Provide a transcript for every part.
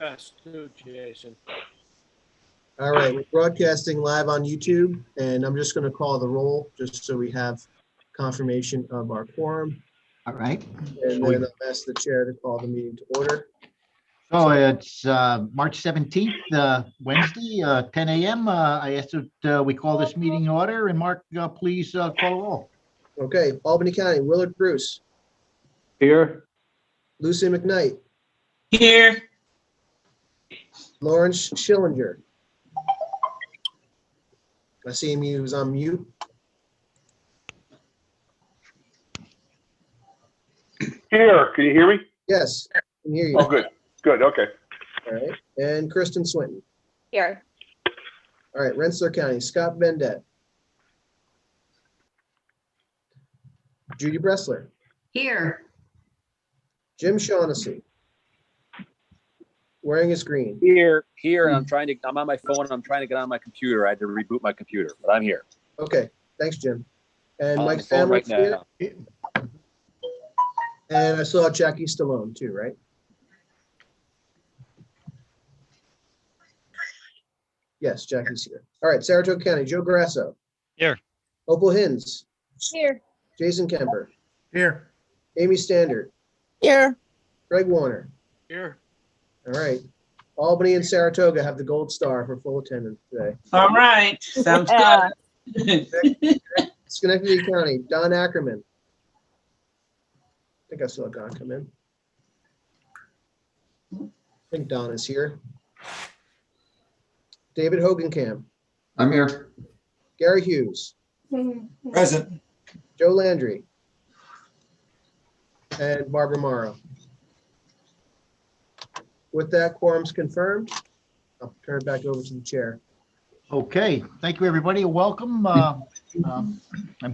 Yes, too, Jason. All right, we're broadcasting live on YouTube, and I'm just going to call the roll just so we have confirmation of our quorum. All right. And then I'll ask the chair to call the meeting to order. So it's March 17th, Wednesday, 10 a.m. I asked that we call this meeting in order, and Mark, please call the roll. Okay, Albany County, Willard Bruce, Here. Lucy McKnight, Here. Lawrence Schillinger. I see him, he was on mute. Here. Can you hear me? Yes, I can hear you. Oh, good. Good. Okay. All right, and Kristen Swinton. Here. All right, Rensselaer County, Scott Vendette. Judy Bressler, Here. Jim Shaughnessy. Wearing his green. Here, and I'm on my phone, I'm trying to get on my computer. I had to reboot my computer, but I'm here. Okay, thanks, Jim. And On Mike the phone right Sandler's here. now. And I saw Jackie Stallone too, right? Yes, Jackie's here. All right, Saratoga County, Joe Grasso. Here. Opal Hins, Here. Jason Kemper, Here. Amy Standard, Here. Greg Warner. Here. All right. Albany and Saratoga have the gold star for full attendance today. All right. Sounds good. Schenectady County, Don Ackerman. I think I saw Don come in. I think Don is here. David Hogenkamp, I'm here. Gary Hughes, Present. Joe Landry, and Barbara Morrow. With that, quorum's confirmed. I'll turn it back over to the chair. Okay, thank you, everybody. Welcome. I'm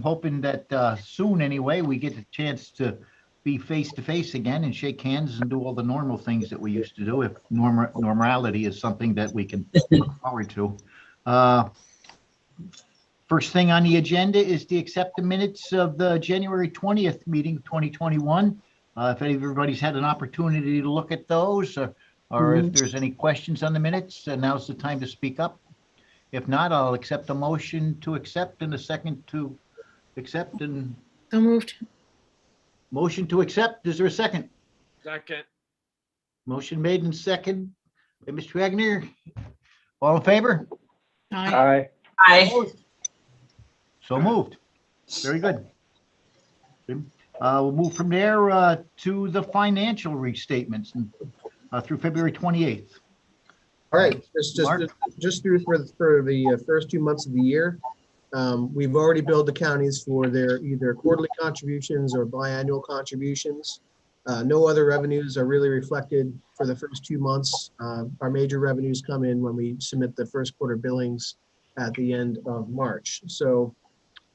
hoping that soon, anyway, we get a chance to be face-to-face again and shake hands and do all the normal things that we used to do, if normality is something that we can look forward to. First thing on the agenda is to accept the minutes of the January 20th meeting, 2021. If everybody's had an opportunity to look at those, or if there's any questions on the minutes, now's the time to speak up. If not, I'll accept a motion to accept and a second to accept. And So moved. motion to accept, is there a second? Second. Motion made and second by Mr. Wagner. All in favor? Aye. Aye. So moved. Very good. We'll move from there to the financial restatements through February 28th. All right, Mark? just through for the first 2 months of the year. We've already billed the counties for their either quarterly contributions or biannual contributions. No other revenues are really reflected for the first 2 months. Our major revenues come in when we submit the first quarter billings at the end of March. So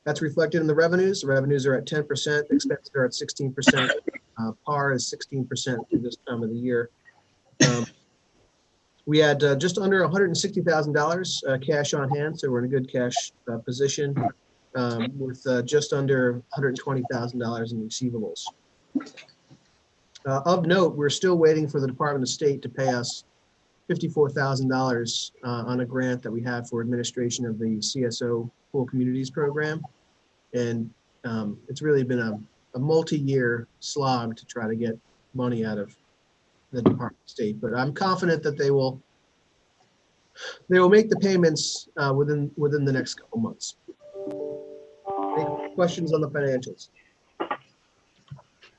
that's reflected in the revenues. The revenues are at 10%, expenses are at 16%. PAR is 16% through this time of the year. We had just under $160,000 cash on hand, so we're in a good cash position with just under $120,000 in receivables. Of note, we're still waiting for the Department of State to pay us $54,000 on a grant that we have for administration of the CSO Pool Communities Program. And it's really been a multi-year slog to try to get money out of the Department of State, but I'm confident that they will make the payments within the next couple months. Any questions on the financials?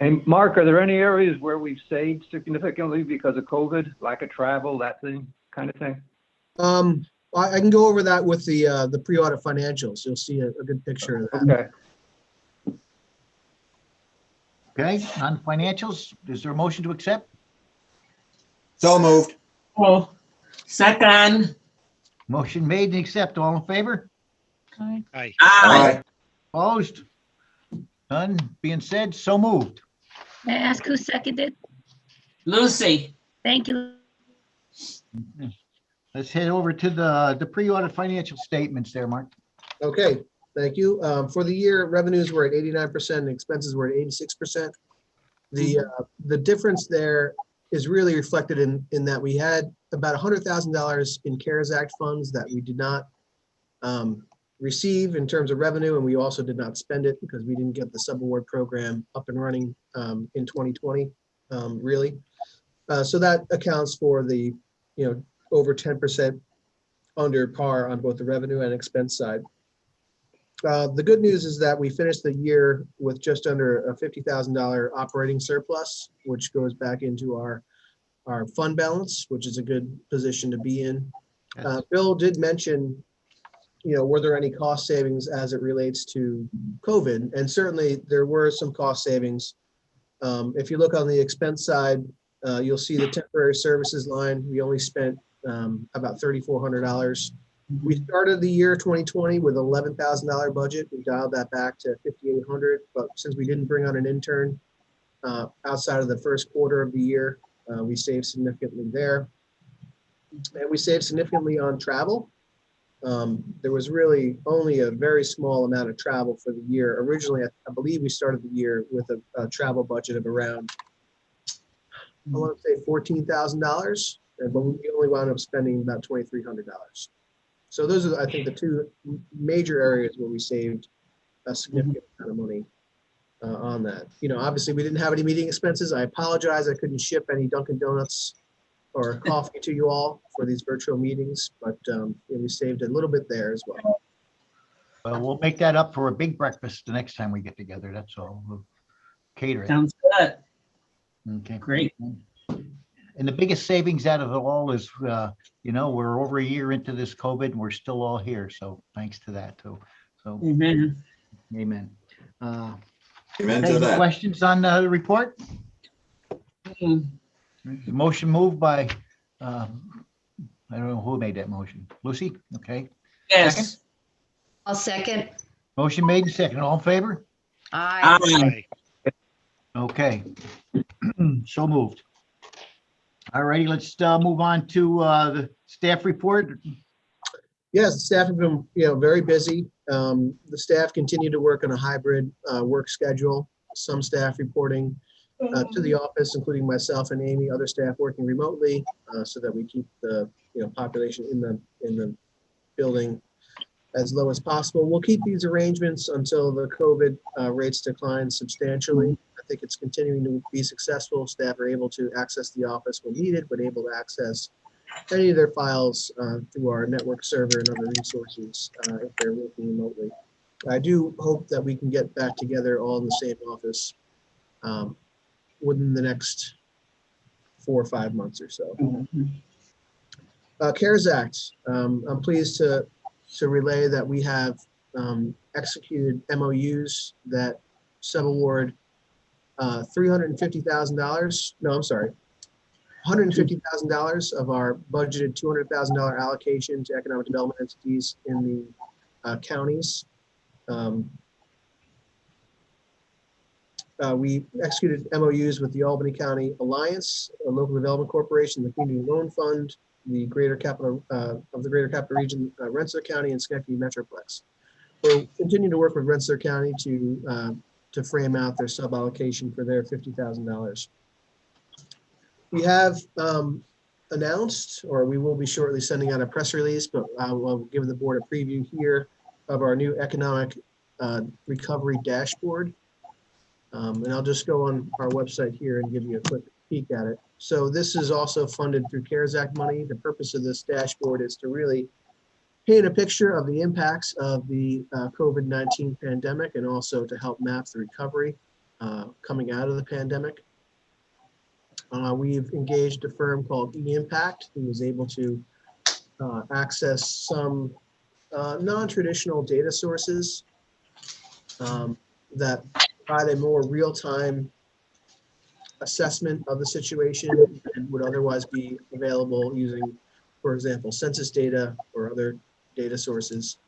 And Mark, are there any areas where we've saved significantly because of COVID, lack of travel, that thing, kind of thing? I can go over that with the pre-audit financials. You'll see a good picture of that. Okay. Okay, on financials, is there a motion to accept? So moved. Oh, second. Motion made and accept. All in favor? Aye. Aye. Opposed? None being said, so moved. May I ask who seconded? Lucy. Thank you. Let's head over to the pre-audit financial statements there, Mark. Okay, thank you. For the year, revenues were at 89% and expenses were at 86%. The difference there is really reflected in that we had about $100,000 in CARES Act funds that we did not receive in terms of revenue, and we also did not spend it because we didn't get the subaward program up and running in 2020, really. So that accounts for the, over 10% under par on both the revenue and expense side. The good news is that we finished the year with just under a $50,000 operating surplus, which goes back into our fund balance, which is a good position to be in. Bill did mention, were there any cost savings as it relates to COVID? And certainly there were some cost savings. If you look on the expense side, you'll see the temporary services line. We only spent about $3,400. We started the year 2020 with $11,000 budget. We dialed that back to $5,800. But since we didn't bring on an intern outside of the first quarter of the year, we saved significantly there. And we saved significantly on travel. There was really only a very small amount of travel for the year. Originally, I believe we started the year with a travel budget of around, I want to say $14,000, but we only wound up spending about $2,300. So those are, I think, the two major areas where we saved a significant amount of money on that. Obviously we didn't have any meeting expenses. I apologize. I couldn't ship any Dunkin' Donuts or coffee to you all for these virtual meetings, but we saved a little bit there as well. Well, we'll make that up for a big breakfast the next time we get together. That's all. We'll cater it. Sounds good. Okay. Great. And the biggest savings out of it all is, we're over a year into this COVID and we're still all here. So thanks to that too. So Amen. amen. Amen Any to that. questions on the report? Mm. Motion moved by, I don't know who made that motion. Lucy? Okay. Yes. I'll second. Motion made and second. All in favor? Aye. Aye. Okay. So moved. All righty, let's move on to the staff report. Yes, the staff have been, very busy. The staff continue to work on a hybrid work schedule. Some staff reporting to the office, including myself and Amy, other staff working remotely, so that we keep the population in the building as low as possible. We'll keep these arrangements until the COVID rates decline substantially. I think it's continuing to be successful. Staff are able to access the office when needed, but able to access any of their files through our network server and other resources if they're working remotely. I do hope that we can get back together all in the same office within the next 4 or 5 months or so. CARES Act. I'm pleased to relay that we have executed MOUs that subaward $350,000. No, I'm sorry. $150,000 of our budgeted $200,000 allocation to economic development entities in the counties. We executed MOUs with the Albany County Alliance, a local development corporation, the Community Loan Fund, the Greater Capital of the Greater Capital Region, Rensselaer County, and Schenectady Metroplex. We're continuing to work with Rensselaer County to frame out their sub-allocation for their $50,000. We have announced, or we will be shortly sending out a press release, but I will give the board a preview here of our new economic recovery dashboard. And I'll just go on our website here and give you a quick peek at it. So this is also funded through CARES Act money. The purpose of this dashboard is to really paint a picture of the impacts of the COVID-19 pandemic and also to help map the recovery coming out of the pandemic. We've engaged a firm called eImpact, who was able to access some non-traditional data sources that provide a more real-time assessment of the situation and would otherwise be available using, for example, census data or other data sources.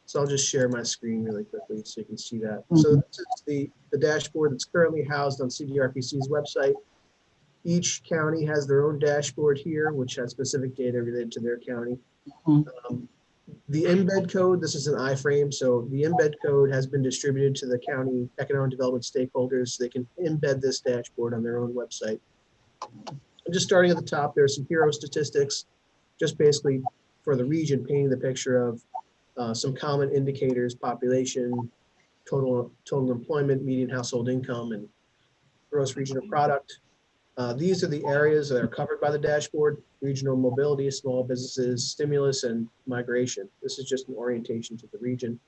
So I'll just share my screen really quickly so you can see that. So this is the dashboard that's currently housed on CDRPC's website. Each county has their own dashboard here, which has specific data related to their county. The embed code, this is an iframe, so the embed code has been distributed to the county economic development stakeholders so they can embed this dashboard on their own website. And just starting at the top, there's some hero statistics, just basically for the region, painting the picture of some common indicators: population, total employment, median household income, and gross regional product. These are the areas that are covered by the dashboard: regional mobility, small businesses, stimulus, and migration. This is just an orientation to the region.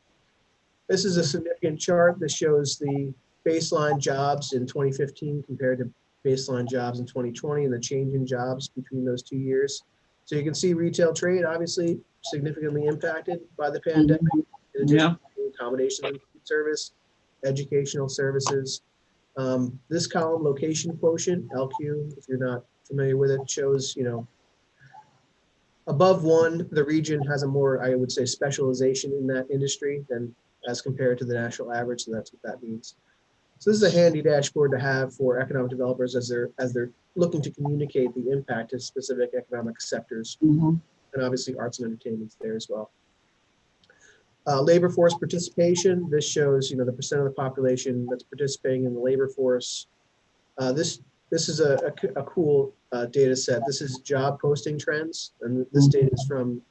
This is a significant chart. This shows the baseline jobs in 2015 compared to baseline jobs in 2020 and the change in jobs between those 2 years. So you can see retail trade obviously significantly impacted by the pandemic, in addition to accommodation and food service, educational services. This column, location quotient, LQ, if you're not familiar with it, shows, above 1, the region has a more, I would say, specialization in that industry than as compared to the national average. So that's what that means. So this is a handy dashboard to have for economic developers as they're looking to communicate the impact of specific economic sectors, and obviously arts and entertainment's there as well. Labor force participation. This shows, the percent of the population that's participating in the labor force. This is a cool data set. This is job posting trends, and this data is from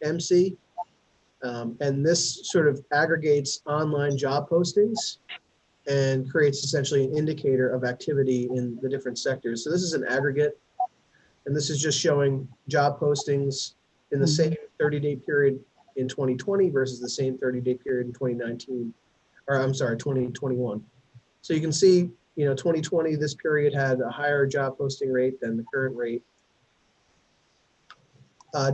MC. And this sort of aggregates online job postings and creates essentially an indicator of activity in the different sectors. So this is an aggregate, and this is just showing job postings in the same 30-day period in 2020 versus the same 30-day period in 2019, or I'm sorry, 2021. So you can see, 2020, this period had a higher job posting rate than the current rate.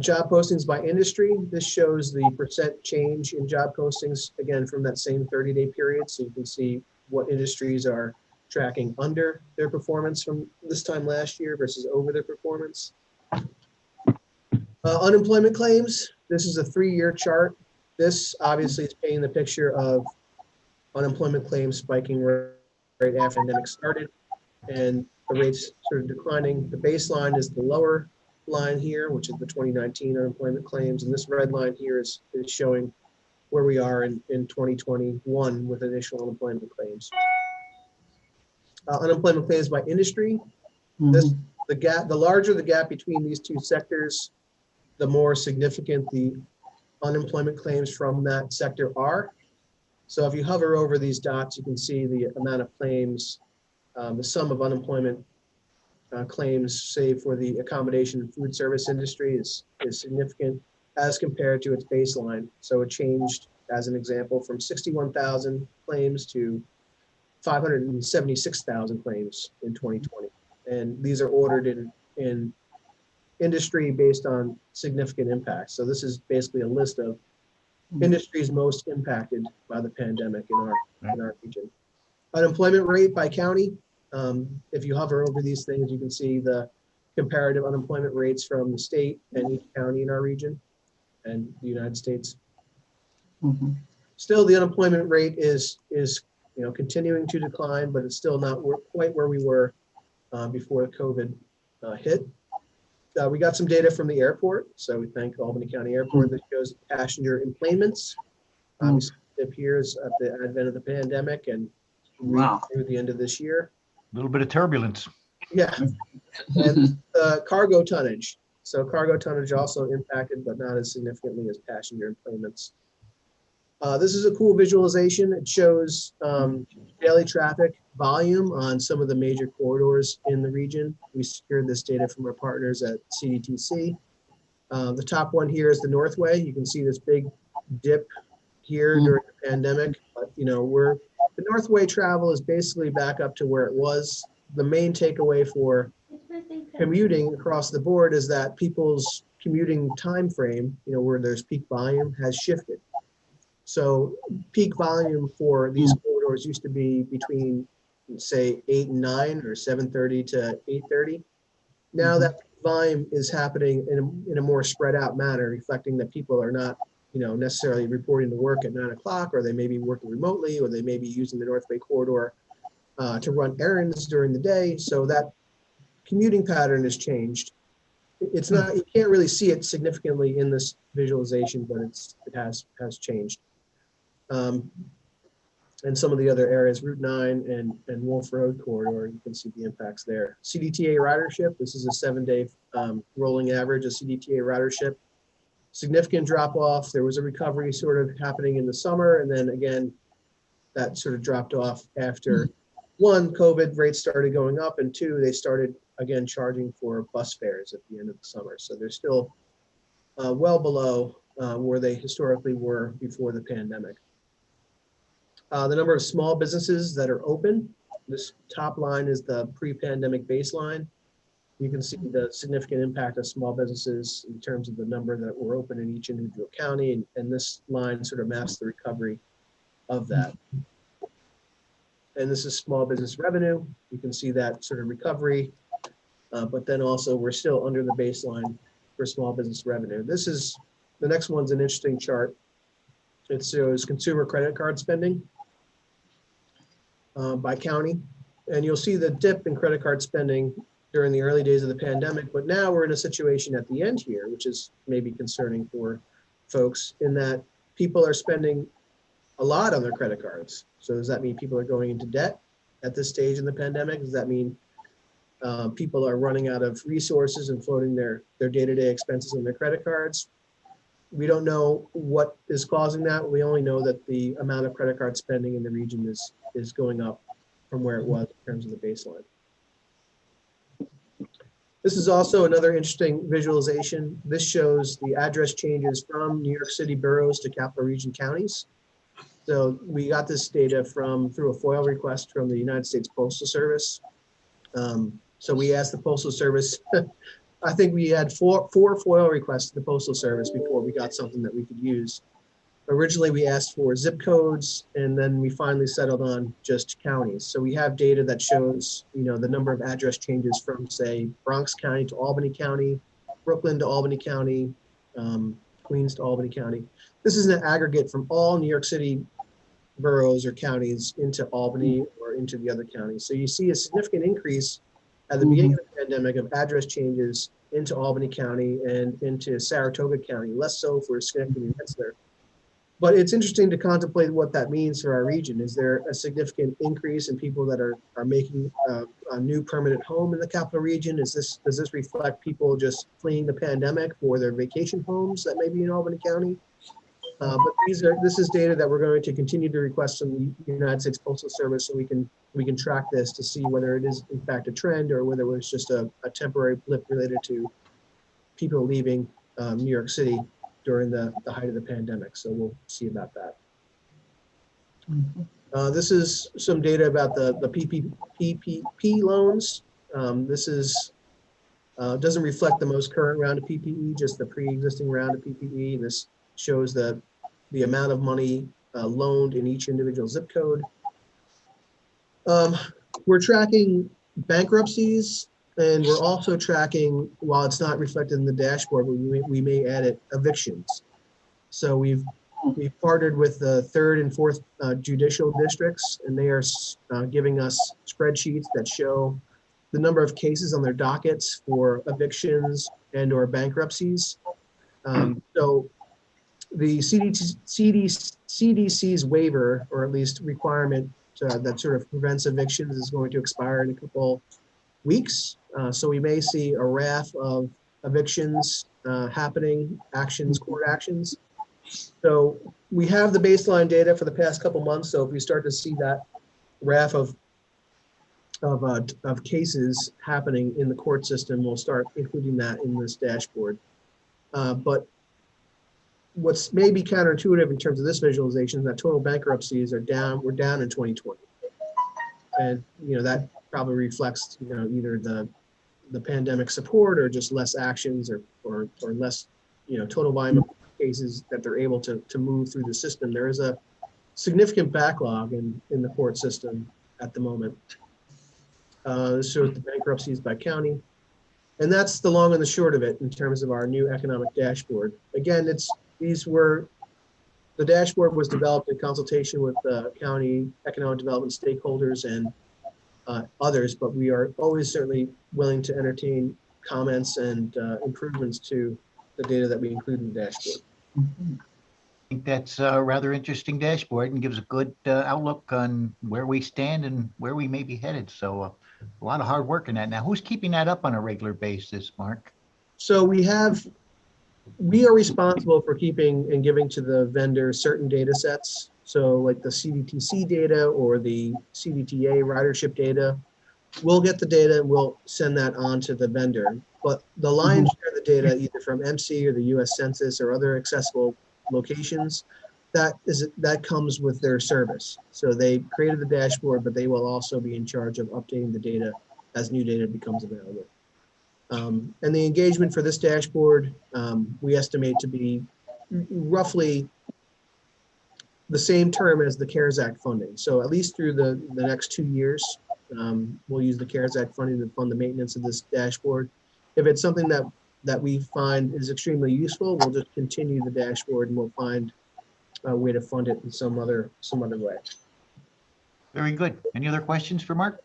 Job postings by industry. This shows the percent change in job postings, again, from that same 30-day period. So you can see what industries are tracking under their performance from this time last year versus over their performance. Unemployment claims. This is a 3-year chart. This obviously is painting the picture of unemployment claims spiking right after the pandemic started, and the rates sort of declining. The baseline is the lower line here, which is the 2019 unemployment claims, and this red line here is showing where we are in 2021 with initial unemployment claims. Unemployment claims by industry. The larger the gap between these two sectors, the more significant the unemployment claims from that sector are. So if you hover over these dots, you can see the amount of claims, the sum of unemployment claims, say for the accommodation and food service industry, is significant as compared to its baseline. So it changed, as an example, from 61,000 claims to 576,000 claims in 2020. And these are ordered in industry based on significant impacts. So this is basically a list of industries most impacted by the pandemic in our region. Unemployment rate by county. If you hover over these things, you can see the comparative unemployment rates from the state and each county in our region and the United States. Still, the unemployment rate is continuing to decline, but it's still not quite where we were before COVID hit. We got some data from the airport, so we thank Albany County Airport that shows passenger enplanements. Obviously, it appears at the advent of the pandemic and through the end of this year. A little bit of turbulence. Yeah, and cargo tonnage. So cargo tonnage also impacted, but not as significantly as passenger enplanements. This is a cool visualization. It shows daily traffic volume on some of the major corridors in the region. We secured this data from our partners at CDTC. The top one here is the Northway. You can see this big dip here during the pandemic, but the Northway travel is basically back up to where it was. The main takeaway for commuting across the board is that people's commuting time frame, where there's peak volume, has shifted. So peak volume for these corridors used to be between, say, 8 and 9 or 7:30 to 8:30. Now that volume is happening in a more spread out manner, reflecting that people are not necessarily reporting to work at 9 o'clock, or they may be working remotely, or they may be using the Northway corridor to run errands during the day. So that commuting pattern has changed. It's not, you can't really see it significantly in this visualization, but it has changed. and some of the other areas, Route 9 and Wolf Road corridor, you can see the impacts there. CDTA ridership, this is a 7-day rolling average of CDTA ridership. Significant drop off. There was a recovery sort of happening in the summer, and then again, that sort of dropped off after one, COVID rates started going up, and two, they started again charging for bus fares at the end of the summer. So they're still well below where they historically were before the pandemic. The number of small businesses that are open, this top line is the pre-pandemic baseline. You can see the significant impact of small businesses in terms of the number that were open in each individual county, and this line sort of maps the recovery of that. And this is small business revenue. You can see that sort of recovery, but then also we're still under the baseline for small business revenue. This is, the next one's an interesting chart. It shows consumer credit card spending by county. And you'll see the dip in credit card spending during the early days of the pandemic, but now we're in a situation at the end here, which is maybe concerning for folks, in that people are spending a lot on their credit cards. So does that mean people are going into debt at this stage in the pandemic? Does that mean people are running out of resources and floating their day-to-day expenses on their credit cards? We don't know what is causing that. We only know that the amount of credit card spending in the region is going up from where it was in terms of the baseline. This is also another interesting visualization. This shows the address changes from New York City boroughs to capital region counties. So we got this data through a FOIL request from the United States Postal Service. So we asked the Postal Service, I think we had four FOIL requests to the Postal Service before we got something that we could use. Originally, we asked for zip codes, and then we finally settled on just counties. So we have data that shows, the number of address changes from, say, Bronx County to Albany County, Brooklyn to Albany County, Queens to Albany County. This is an aggregate from all New York City boroughs or counties into Albany or into the other counties. So you see a significant increase at the beginning of the pandemic of address changes into Albany County and into Saratoga County, less so for Schenectady and Rensselaer. But it's interesting to contemplate what that means for our region. Is there a significant increase in people that are making a new permanent home in the capital region? Does this reflect people just fleeing the pandemic for their vacation homes that may be in Albany County? But this is data that we're going to continue to request from the United States Postal Service, so we can track this to see whether it is in fact a trend or whether it was just a temporary blip related to people leaving New York City during the height of the pandemic. So we'll see about that. This is some data about the PPP loans. This is doesn't reflect the most current round of PPE, just the pre-existing round of PPE. This shows the amount of money loaned in each individual zip code. We're tracking bankruptcies, and we're also tracking, while it's not reflected in the dashboard, we may add it, evictions. So we've partnered with the 3rd and 4th judicial districts, and they are giving us spreadsheets that show the number of cases on their dockets for evictions and or bankruptcies. So the CDC's waiver, or at least requirement that sort of prevents evictions, is going to expire in a couple weeks. So we may see a raft of evictions happening, court actions. So we have the baseline data for the past couple months. So if we start to see that raft of cases happening in the court system, we'll start including that in this dashboard. But what's maybe counterintuitive in terms of this visualization is that total bankruptcies are down. We're down in 2020, and that probably reflects either the pandemic support or just less actions or less total volume of cases that they're able to move through the system. There is a significant backlog in the court system at the moment. This shows the bankruptcies by county. And that's the long and the short of it in terms of our new economic dashboard. Again, the dashboard was developed in consultation with county economic development stakeholders and others, but we are always certainly willing to entertain comments and improvements to the data that we include in the dashboard. think that's a rather interesting dashboard and gives a good outlook on where we stand and where we may be headed. So a lot of hard work in that. Now, who's keeping that up on a regular basis, Mark? So we are responsible for keeping and giving to the vendor certain data sets. So like the CDTC data or the CDTA ridership data, we'll get the data and we'll send that on to the vendor. But the lion's share of the data, either from MC or the US Census or other accessible locations, that comes with their service. So they created the dashboard, but they will also be in charge of updating the data as new data becomes available. And the engagement for this dashboard, we estimate to be roughly the same term as the CARES Act funding. So at least through the next 2 years, we'll use the CARES Act funding to fund the maintenance of this dashboard. If it's something that we find is extremely useful, we'll just continue the dashboard and we'll find a way to fund it in some other way. Very good. Any other questions for Mark?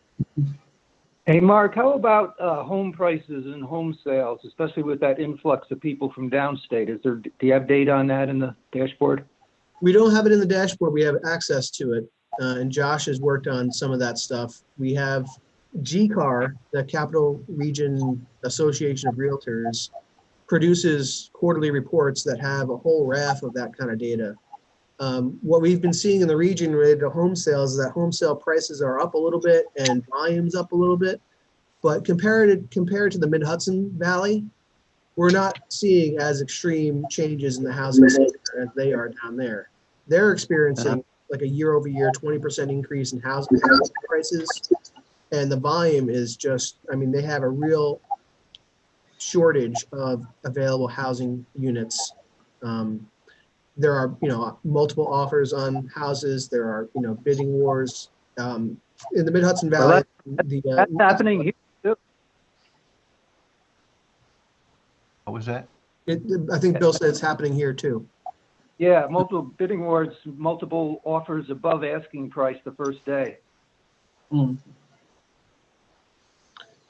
Hey, Mark, how about home prices and home sales, especially with that influx of people from downstate? Do you have data on that in the dashboard? We don't have it in the dashboard. We have access to it. And Josh has worked on some of that stuff. We have GCAR, the Capital Region Association of Realtors, produces quarterly reports that have a whole raft of that kind of data. What we've been seeing in the region related to home sales is that home sale prices are up a little bit and volumes up a little bit. But compared to the Mid-Hudson Valley, we're not seeing as extreme changes in the housing sector as they are down there. They're experiencing like a year-over-year 20% increase in housing prices. And the volume is just, I mean, they have a real shortage of available housing units. There are, multiple offers on houses. There are, bidding wars. In the Mid-Hudson Valley, That's happening here too. What was that? I think Bill said it's happening here too. Yeah, multiple bidding wars, multiple offers above asking price the first day.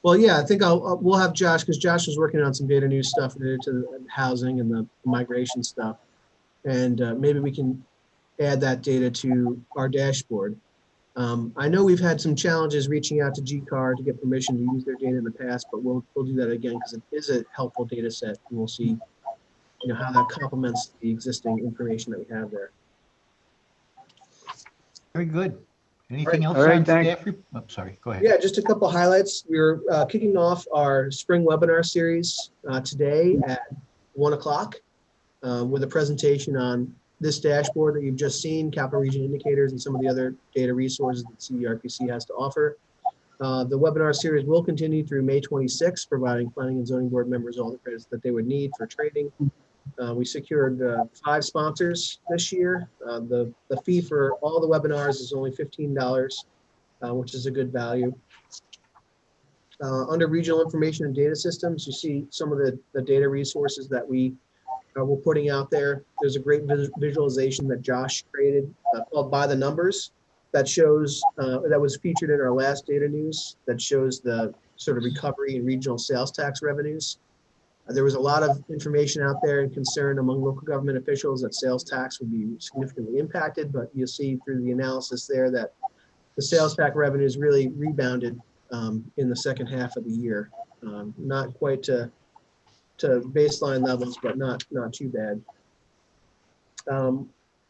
Well, yeah, I think we'll have Josh, because Josh was working on some data news stuff related to the housing and the migration stuff. And maybe we can add that data to our dashboard. I know we've had some challenges reaching out to GCAR to get permission to use their data in the past, but we'll do that again because it is a helpful data set, and we'll see how that complements the existing information that we have there. Very good. Anything else All right, on thanks. staff? I'm sorry, go ahead. Yeah, just a couple highlights. We're kicking off our spring webinar series today at 1 o'clock with a presentation on this dashboard that you've just seen, Capital Region Indicators, and some of the other data resources that CDRPC has to offer. The webinar series will continue through May 26th, providing Planning and Zoning Board members all the credits that they would need for training. We secured 5 sponsors this year. The fee for all the webinars is only $15, which is a good value. Under Regional Information and Data Systems, you see some of the data resources that we're putting out there. There's a great visualization that Josh created called By the Numbers that shows, that was featured in our last data news, that shows the sort of recovery in regional sales tax revenues. There was a lot of information out there and concern among local government officials that sales tax would be significantly impacted, but you'll see through the analysis there that the sales tax revenues really rebounded in the second half of the year. Not quite to baseline levels, but not too bad.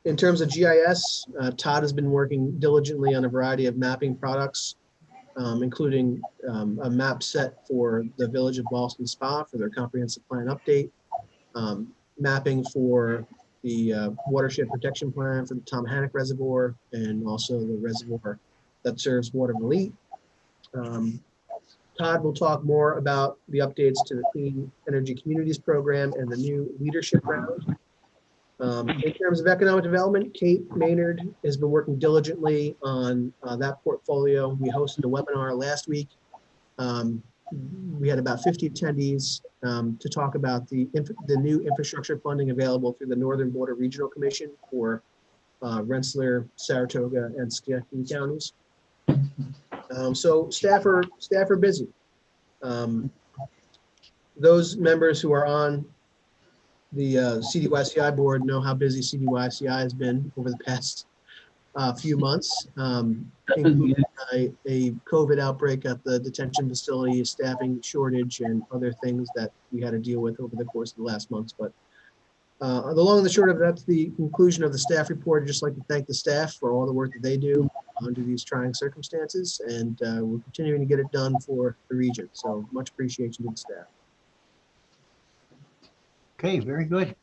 In terms of GIS, Todd has been working diligently on a variety of mapping products, including a map set for the Village of Boston Spa for their comprehensive plan update, mapping for the watershed protection plan for the Tom Hannock Reservoir, and also the reservoir that serves Waterville. Todd will talk more about the updates to the Clean Energy Communities Program and the new leadership round. In terms of economic development, Kate Maynard has been working diligently on that portfolio. We hosted a webinar last week. We had about 50 attendees to talk about the new infrastructure funding available through the Northern Border Regional Commission for Rensselaer, Saratoga, and Schenectady counties. So staff are busy. Those members who are on the CDYCI board know how busy CDYCI has been over the past few months, including a COVID outbreak at the detention facility, a staffing shortage, and other things that we had to deal with over the course of the last months. But the long and the short of it, that's the conclusion of the staff report. I'd just like to thank the staff for all the work that they do under these trying circumstances, and we're continuing to get it done for the region. So much appreciation to the staff. Okay, very good.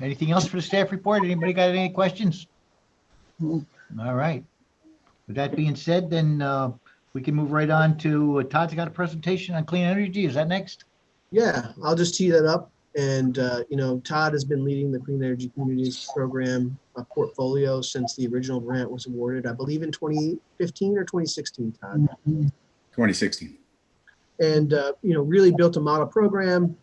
Anything else for the staff report? Anybody got any questions? All right. With that being said, then we can move right on to Todd's got a presentation on clean energy. Is that next? Yeah, I'll just tee that up. And, Todd has been leading the Clean Energy Communities Program portfolio since the original grant was awarded, I believe in 2015 or 2016, Todd. 2016. And, really built a model program.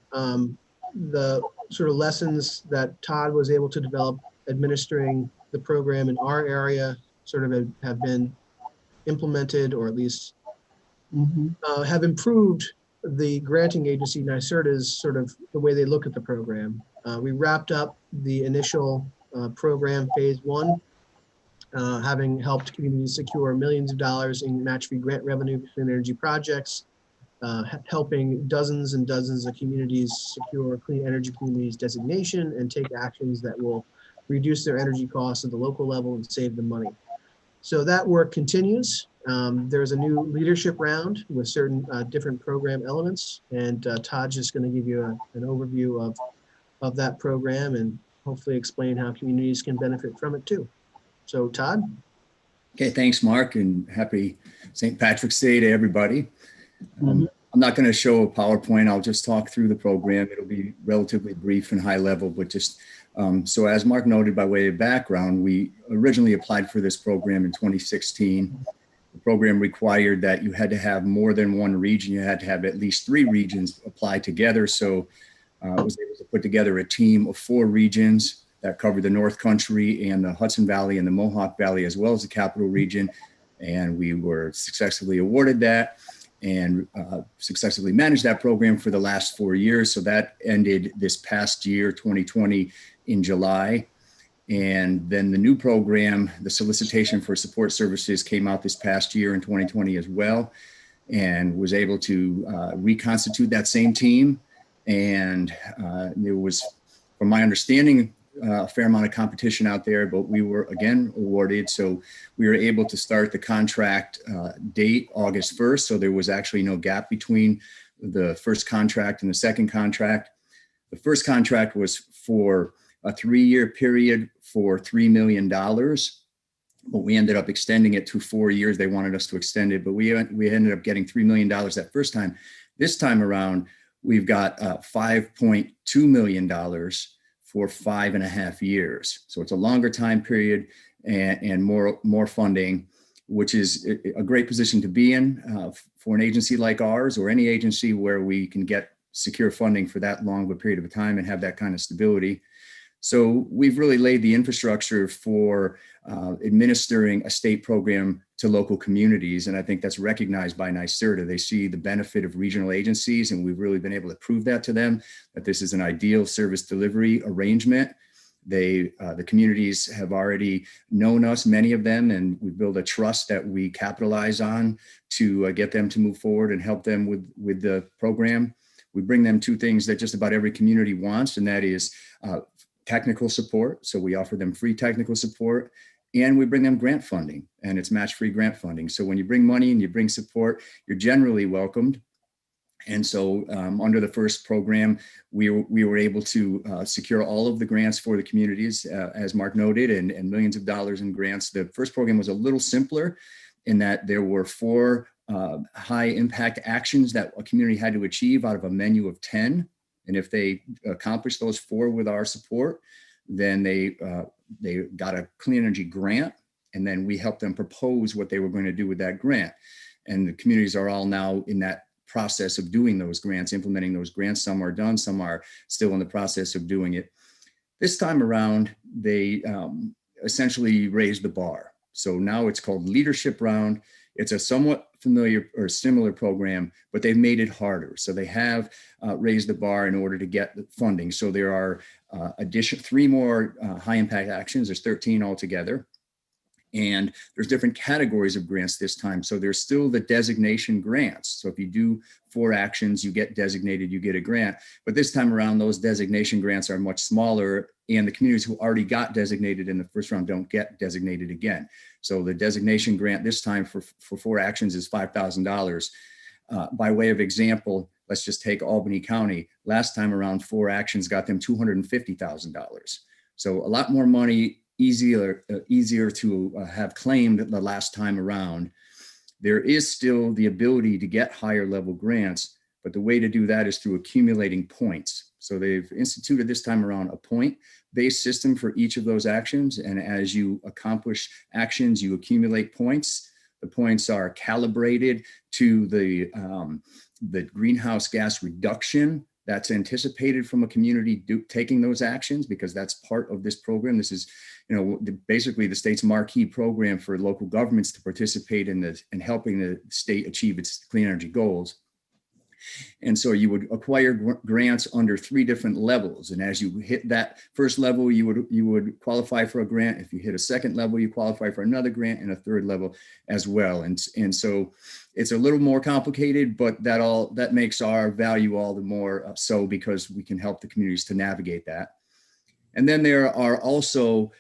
The sort of lessons that Todd was able to develop administering the program in our area sort of have been implemented, or at least have improved the granting agency, NYSERDA's, sort of the way they look at the program. We wrapped up the initial program phase 1, having helped communities secure millions of dollars in match-free grant revenue for clean energy projects, helping dozens and dozens of communities secure Clean Energy Communities designation and take actions that will reduce their energy costs at the local level and save them money. So that work continues. There's a new leadership round with certain different program elements, and Todd's just going to give you an overview of that program and hopefully explain how communities can benefit from it too. So Todd? Okay, thanks, Mark, and happy St. Patrick's Day to everybody. I'm not going to show a PowerPoint. I'll just talk through the program. It'll be relatively brief and high level, but just so as Mark noted, by way of background, we originally applied for this program in 2016. The program required that you had to have more than one region. You had to have at least 3 regions apply together. So I was able to put together a team of 4 regions that covered the North Country and the Hudson Valley and the Mohawk Valley, as well as the Capital Region. And we were successfully awarded that and successfully managed that program for the last 4 years. So that ended this past year, 2020, in July. And then the new program, the solicitation for support services, came out this past year in 2020 as well, and was able to reconstitute that same team. And there was, from my understanding, a fair amount of competition out there, but we were again awarded. So we were able to start the contract date August 1st. So there was actually no gap between the first contract and the second contract. The first contract was for a 3-year period for $3 million, but we ended up extending it to 4 years. They wanted us to extend it, but we ended up getting $3 million that first time. This time around, we've got $5.2 million for 5.5 years. So it's a longer time period and more funding, which is a great position to be in for an agency like ours, or any agency where we can get secure funding for that long of a period of time and have that kind of stability. So we've really laid the infrastructure for administering a state program to local communities. And I think that's recognized by NYSERDA. They see the benefit of regional agencies, and we've really been able to prove that to them, that this is an ideal service delivery arrangement. The communities have already known us, many of them, and we build a trust that we capitalize on to get them to move forward and help them with the program. We bring them 2 things that just about every community wants, and that is technical support. So we offer them free technical support, and we bring them grant funding, and it's match-free grant funding. So when you bring money and you bring support, you're generally welcomed. And so under the first program, we were able to secure all of the grants for the communities, as Mark noted, and millions of dollars in grants. The first program was a little simpler in that there were 4 high impact actions that a community had to achieve out of a menu of 10. And if they accomplished those 4 with our support, then they got a clean energy grant, and then we helped them propose what they were going to do with that grant. And the communities are all now in that process of doing those grants, implementing those grants. Some are done, some are still in the process of doing it. This time around, they essentially raised the bar. So now it's called leadership round. It's a somewhat familiar or similar program, but they've made it harder. So they have raised the bar in order to get the funding. So there are three more high impact actions. There's 13 altogether. And there's different categories of grants this time. So there's still the designation grants. So if you do 4 actions, you get designated, you get a grant. But this time around, those designation grants are much smaller, and the communities who already got designated in the first round don't get designated again. So the designation grant this time for 4 actions is $5,000. By way of example, let's just take Albany County. Last time around, 4 actions got them $250,000. So a lot more money, easier to have claimed the last time around. There is still the ability to get higher level grants, but the way to do that is through accumulating points. So they've instituted this time around a point-based system for each of those actions. And as you accomplish actions, you accumulate points. The points are calibrated to the greenhouse gas reduction that's anticipated from a community taking those actions, because that's part of this program. This is, basically the state's marquee program for local governments to participate in helping the state achieve its clean energy goals. And so you would acquire grants under 3 different levels. And as you hit that first level, you would qualify for a grant. If you hit a second level, you qualify for another grant, and a third level as well. And so it's a little more complicated, but that makes our value all the more so, because we can help the communities to navigate that. And then there are also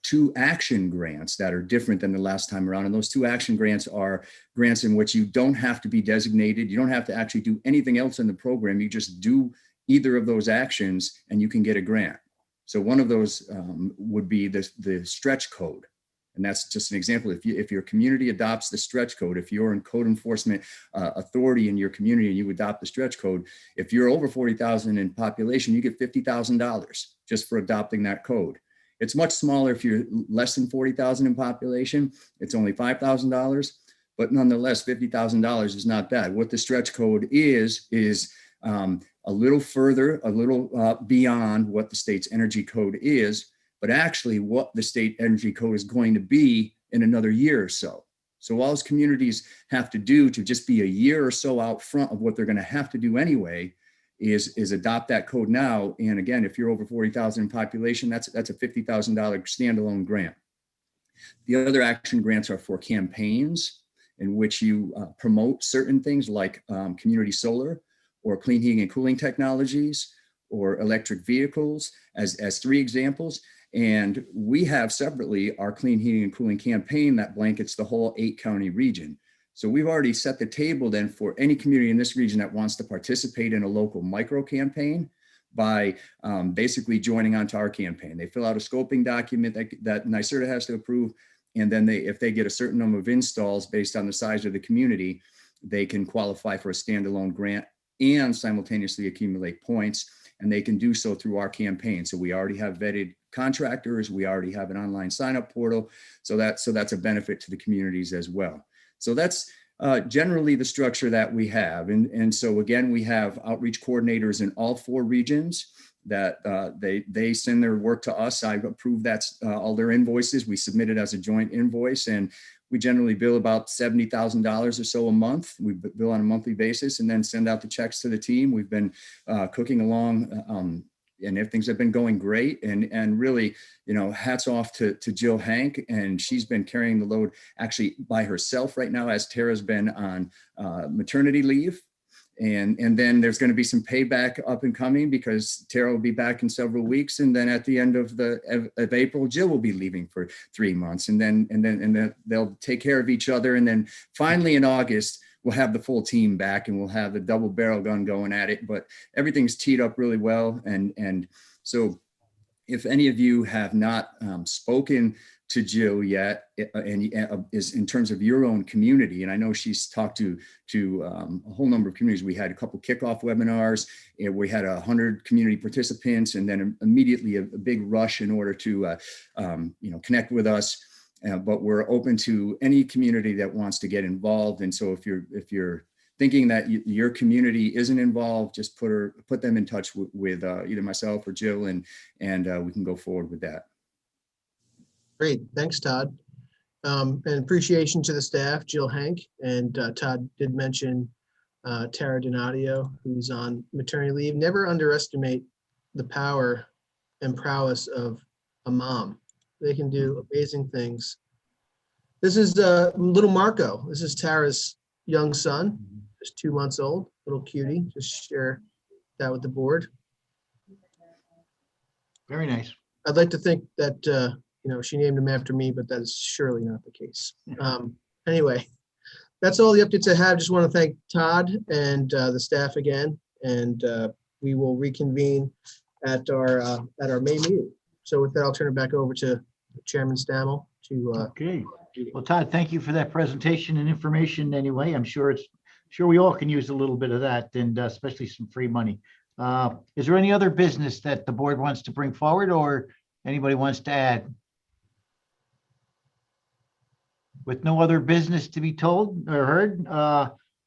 2 action grants that are different than the last time around. And those 2 action grants are grants in which you don't have to be designated. You don't have to actually do anything else in the program. You just do either of those actions and you can get a grant. So one of those would be the stretch code. And that's just an example. If your community adopts the stretch code, if you're in code enforcement authority in your community and you adopt the stretch code, if you're over 40,000 in population, you get $50,000 just for adopting that code. It's much smaller if you're less than 40,000 in population. It's only $5,000, but nonetheless, $50,000 is not bad. What the stretch code is a little further, a little beyond what the state's energy code is, but actually what the state energy code is going to be in another year or so. So all those communities have to do to just be a year or so out front of what they're going to have to do anyway is adopt that code now. And again, if you're over 40,000 in population, that's a $50,000 standalone grant. The other action grants are for campaigns in which you promote certain things like community solar or clean heating and cooling technologies or electric vehicles as 3 examples. And we have separately our clean heating and cooling campaign that blankets the whole 8-county region. So we've already set the table then for any community in this region that wants to participate in a local micro campaign by basically joining onto our campaign. They fill out a scoping document that NYSERDA has to approve. And then if they get a certain number of installs based on the size of the community, they can qualify for a standalone grant and simultaneously accumulate points. And they can do so through our campaign. So we already have vetted contractors. We already have an online sign-up portal. So that's a benefit to the communities as well. So that's generally the structure that we have. And so again, we have outreach coordinators in all 4 regions that they send their work to us. I've approved all their invoices. We submit it as a joint invoice, and we generally bill about $70,000 or so a month. We bill on a monthly basis and then send out the checks to the team. We've been cooking along and if things have been going great, and really, hats off to Jill Hank, and she's been carrying the load actually by herself right now, as Tara's been on maternity leave. And then there's going to be some payback up and coming, because Tara will be back in several weeks, and then at the end of April, Jill will be leaving for 3 months, and then they'll take care of each other, and then finally in August we'll have the full team back, and we'll have the double barrel gun going at it. But everything's teed up really well, and so if any of you have not spoken to Jill yet, and is in terms of your own community, and I know she's talked to a whole number of communities. We had a couple kickoff webinars, and we had 100 community participants, and then immediately a big rush in order to connect with us. But we're open to any community that wants to get involved. And so if you're thinking that your community isn't involved, just put them in touch with either myself or Jill, and we can go forward with that. Great, thanks, Todd. And appreciation to the staff, Jill Hank, and Todd did mention Tara Donadio, who's on maternity leave. Never underestimate the power and prowess of a mom. They can do amazing things. This is little Marco. This is Tara's young son, just 2 months old, little cutie. Just share that with the board. Very nice. I'd like to think that, she named him after me, but that is surely not the case. Anyway, that's all the updates I have. Just want to thank Todd and the staff again, and we will reconvene at our May meeting. So with that, I'll turn it back over to Chairman Stammel to. Okay. Well, Todd, thank you for that presentation and information anyway. I'm sure we all can use a little bit of that, and especially some free money. Is there any other business that the board wants to bring forward or anybody wants to add? With no other business to be told or heard,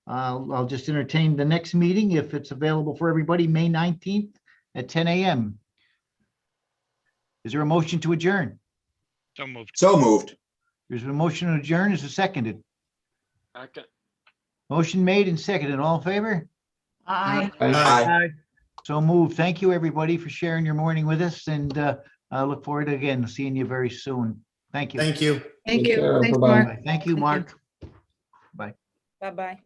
I'll just entertain the next meeting if it's available for everybody, May 19th at 10 a.m. Is there a motion to adjourn? So moved. There's a motion to adjourn. Is it seconded? Second. Motion made and seconded. All in favor? Aye. Aye. So moved. Thank you, everybody, for sharing your morning with us, and I look forward to, again, seeing you very soon. Thank you. Thank you. Thank Take care, you. Thanks, everybody. Mark. Thank you, Mark. Bye-bye.